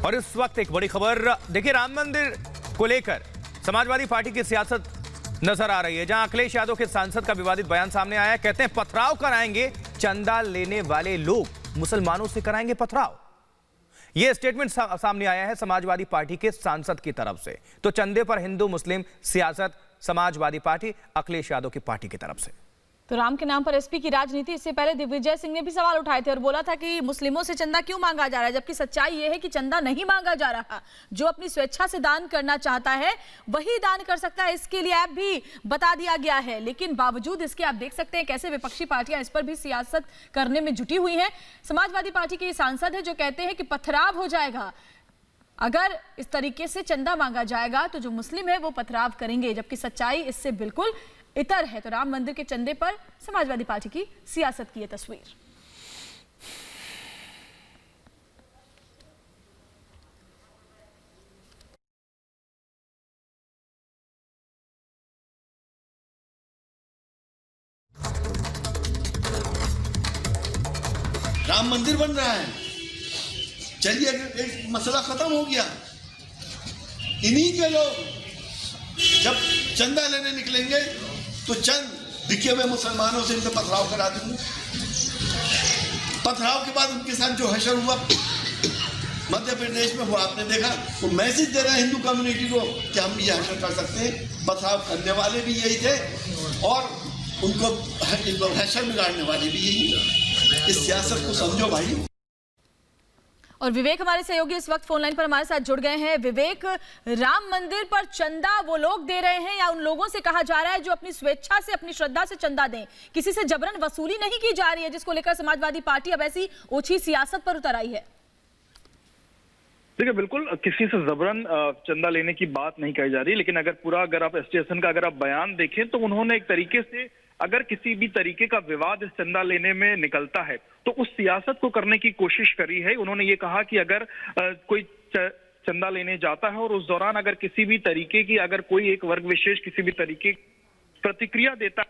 और इस वक्त एक बड़ी खबर देखिए, राम मंदिर को लेकर समाजवादी पार्टी की सियासत नजर आ रही है, जहां अखिलेश यादव के सांसद का विवादित बयान सामने आया है। कहते हैं पथराव कराएंगे, चंदा लेने वाले लोग मुसलमानों से कराएंगे पथराव। यह स्टेटमेंट सामने आया है समाजवादी पार्टी के सांसद की तरफ से। तो चंदे पर हिंदू मुस्लिम सियासत समाजवादी पार्टी अखिलेश यादव की पार्टी की तरफ से। तो राम के नाम पर एसपी की राजनीति, इससे पहले दिग्विजय सिंह ने भी सवाल उठाए थे और बोला था कि मुस्लिमों से चंदा क्यों मांगा जा रहा है, जबकि सच्चाई यह है कि चंदा नहीं मांगा जा रहा। जो अपनी स्वेच्छा से दान करना चाहता है वही दान कर सकता है, इसके लिए ऐप भी बता दिया गया है। लेकिन बावजूद इसके आप देख सकते हैं कैसे विपक्षी पार्टियां इस पर भी सियासत करने में जुटी हुई हैं। समाजवादी पार्टी के सांसद है जो कहते हैं कि पथराव हो जाएगा अगर इस तरीके से चंदा मांगा जाएगा, तो जो मुस्लिम है वो पथराव करेंगे, जबकि सच्चाई इससे बिल्कुल इतर है। तो राम मंदिर के चंदे पर समाजवादी पार्टी की सियासत की यह तस्वीर। राम मंदिर बन रहा है, चलिए एक मसला खत्म हो गया। इन्हीं के लोग जब चंदा लेने निकलेंगे तो चंद दिखे हुए मुसलमानों से इनसे पथराव करा देंगे। पथराव के बाद उनके साथ जो हशर हुआ मध्य प्रदेश में, वो आपने देखा। वो मैसेज दे रहे हैं हिंदू कम्युनिटी को कि हम ये हशर कर सकते हैं। पथराव करने वाले भी यही थे और उनको हशर बिगाड़ने वाले भी यही थे। इस सियासत को समझो भाई। और विवेक हमारे सहयोगी इस वक्त फोन लाइन पर हमारे साथ जुड़ गए हैं। विवेक, राम मंदिर पर चंदा वो लोग दे रहे हैं या उन लोगों से कहा जा रहा है जो अपनी स्वेच्छा से, अपनी श्रद्धा से चंदा दें? किसी से जबरन वसूली नहीं की जा रही है, जिसको लेकर समाजवादी पार्टी अब ऐसी ओछी सियासत पर उतर आई है। देखिए, बिल्कुल किसी से जबरन चंदा लेने की बात नहीं कही जा रही, लेकिन अगर आप स्टेशन का अगर आप बयान देखें तो उन्होंने एक तरीके से, अगर किसी भी तरीके का विवाद इस चंदा लेने में निकलता है तो उस सियासत को करने की कोशिश करी है। उन्होंने ये कहा कि अगर कोई चंदा लेने जाता है और उस दौरान अगर किसी भी तरीके की, अगर कोई एक वर्ग विशेष किसी भी तरीके प्रतिक्रिया देता है,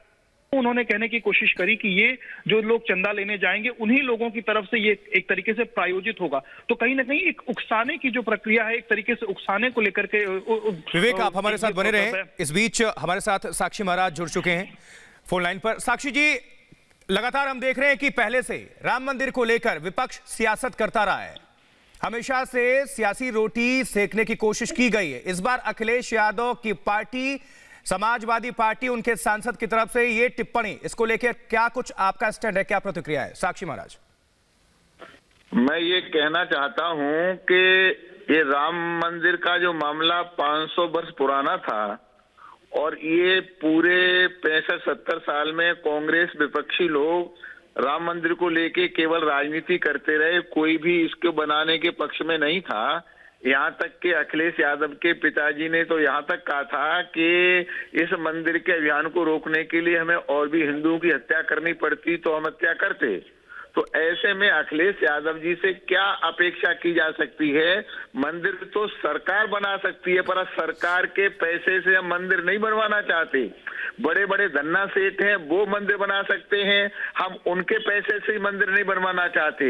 तो उन्होंने कहने की कोशिश करी कि ये जो लोग चंदा लेने जाएंगे उन्हीं लोगों की तरफ से ये एक तरीके से प्रायोजित होगा। तो कहीं ना कहीं एक उकसाने की जो प्रक्रिया है, एक तरीके से उकसाने को लेकर के। विवेक, आप हमारे साथ बने रहे। इस बीच हमारे साथ साक्षी महाराज जुड़ चुके हैं फोन लाइन पर। साक्षी जी, लगातार हम देख रहे हैं कि पहले से राम मंदिर को लेकर विपक्ष सियासत करता रहा है, हमेशा से सियासी रोटी सेकने की कोशिश की गई है। इस बार अखिलेश यादव की पार्टी, समाजवादी पार्टी, उनके सांसद की तरफ से ये टिप्पणी, इसको लेकर क्या कुछ आपका स्टैंड है, क्या प्रतिक्रिया है? साक्षी महाराज। मैं ये कहना चाहता हूं कि ये राम मंदिर का जो मामला 500 वर्ष पुराना था और ये पूरे 65-70 साल में कांग्रेस विपक्षी लोग राम मंदिर को लेके केवल राजनीति करते रहे, कोई भी इसको बनाने के पक्ष में नहीं था। यहाँ तक कि अखिलेश यादव के पिताजी ने तो यहाँ तक कहा था कि इस मंदिर के अभियान को रोकने के लिए हमें और भी हिंदुओं की हत्या करनी पड़ती तो हम हत्या करते। तो ऐसे में अखिलेश यादव जी से क्या अपेक्षा की जा सकती है? मंदिर तो सरकार बना सकती है, पर सरकार के पैसे से हम मंदिर नहीं बनवाना चाहते। बड़े बड़े धन्ना सेठ हैं, वो मंदिर बना सकते हैं, हम उनके पैसे से मंदिर नहीं बनवाना चाहते।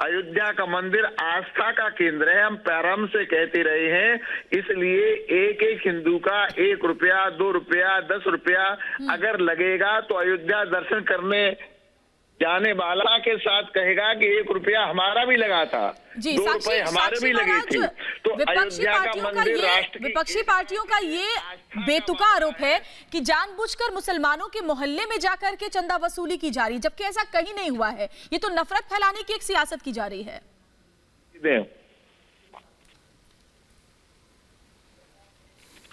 अयोध्या का मंदिर आस्था का केंद्र है, हम प्रारंभ से कहते रहे हैं। इसलिए एक एक हिंदू का 1 रुपया, 2 रुपया, 10 रुपया अगर लगेगा तो अयोध्या दर्शन करने जाने वाला के साथ कहेगा कि 1 रुपया हमारा भी लगा था, 2 रुपए हमारे भी लगे थे। तो अयोध्या का मंदिर राष्ट्र, विपक्षी पार्टियों का ये बेतुका आरोप है कि जानबूझकर मुसलमानों के मोहल्ले में जाकर के चंदा वसूली की जा रही है, जबकि ऐसा कहीं नहीं हुआ है। ये तो नफरत फैलाने की एक सियासत की जा रही है।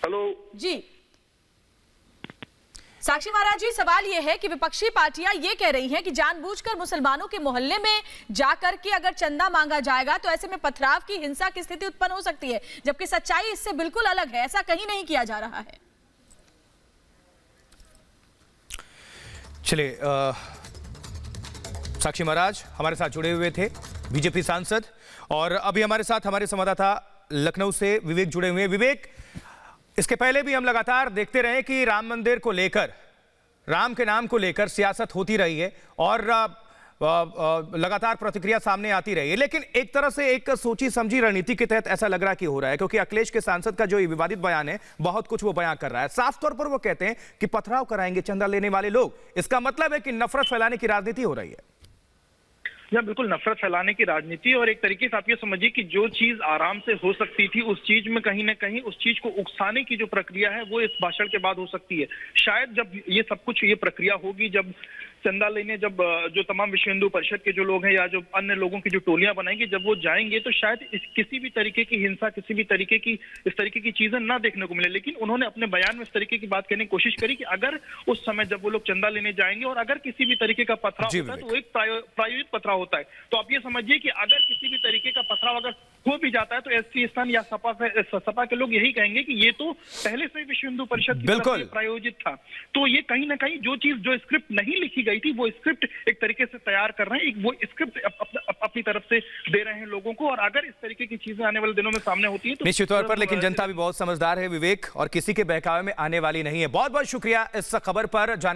हेलो जी साक्षी महाराज जी, सवाल यह है कि विपक्षी पार्टियां ये कह रही हैं कि जानबूझकर मुसलमानों के मोहल्ले में जाकर के अगर चंदा मांगा जाएगा तो ऐसे में पथराव की, हिंसा की स्थिति उत्पन्न हो सकती है, जबकि सच्चाई इससे बिल्कुल अलग है। ऐसा कहीं नहीं किया जा रहा है। चलिए, साक्षी महाराज हमारे साथ जुड़े हुए थे, बीजेपी सांसद, और अभी हमारे साथ हमारे संवाददाता लखनऊ से विवेक जुड़े हुए हैं। विवेक, इसके पहले भी हम लगातार देखते रहे कि राम मंदिर को लेकर, राम के नाम को लेकर सियासत होती रही है और लगातार प्रतिक्रिया सामने आती रही है, लेकिन एक तरह से एक सोची समझी रणनीति के तहत ऐसा लग रहा कि हो रहा है, क्योंकि अखिलेश के सांसद का जो ये विवादित बयान है, बहुत कुछ वो बयान कर रहा है। साफ तौर पर वो कहते हैं कि पथराव कराएंगे चंदा लेने वाले लोग। इसका मतलब है कि नफरत फैलाने की राजनीति हो रही है। या बिल्कुल नफरत फैलाने की राजनीति, और एक तरीके से आप ये समझिए कि जो चीज आराम से हो सकती थी उस चीज में कहीं ना कहीं उस चीज को उकसाने की जो प्रक्रिया है वो इस भाषण के बाद हो सकती है। शायद जब ये सब कुछ ये प्रक्रिया होगी, जब चंदा लेने जब जो तमाम विश्व हिंदू परिषद के जो लोग हैं या जो अन्य लोगों की जो टोलियां बनाएंगी, जब वो जाएंगे तो शायद किसी भी तरीके की हिंसा, किसी भी तरीके की इस तरीके की चीजें ना देखने को मिले। लेकिन उन्होंने अपने बयान में इस तरीके की बात कहने की कोशिश करी कि अगर उस समय जब वो लोग चंदा लेने जाएंगे और अगर किसी भी तरीके का पथराव होता है तो वो एक प्रायोजित पथराव होता है। तो आप ये समझिए कि अगर किसी भी तरीके का पथराव अगर हो भी जाता है तो एसटी स्थान या सपा के लोग यही कहेंगे कि ये तो पहले से विश्व हिंदू परिषद की तरफ से प्रायोजित था। तो ये कहीं ना कहीं जो चीज, जो स्क्रिप्ट नहीं लिखी गई थी, वो स्क्रिप्ट एक तरीके से तैयार कर रहे हैं, वो स्क्रिप्ट अपनी तरफ से दे रहे हैं लोगों को। और अगर इस तरीके की चीजें आने वाले दिनों में सामने होती है तो निश्चित तौर पर, लेकिन जनता भी बहुत समझदार है विवेक, और किसी के बहकावे में आने वाली नहीं है। बहुत बहुत शुक्रिया इस खबर पर।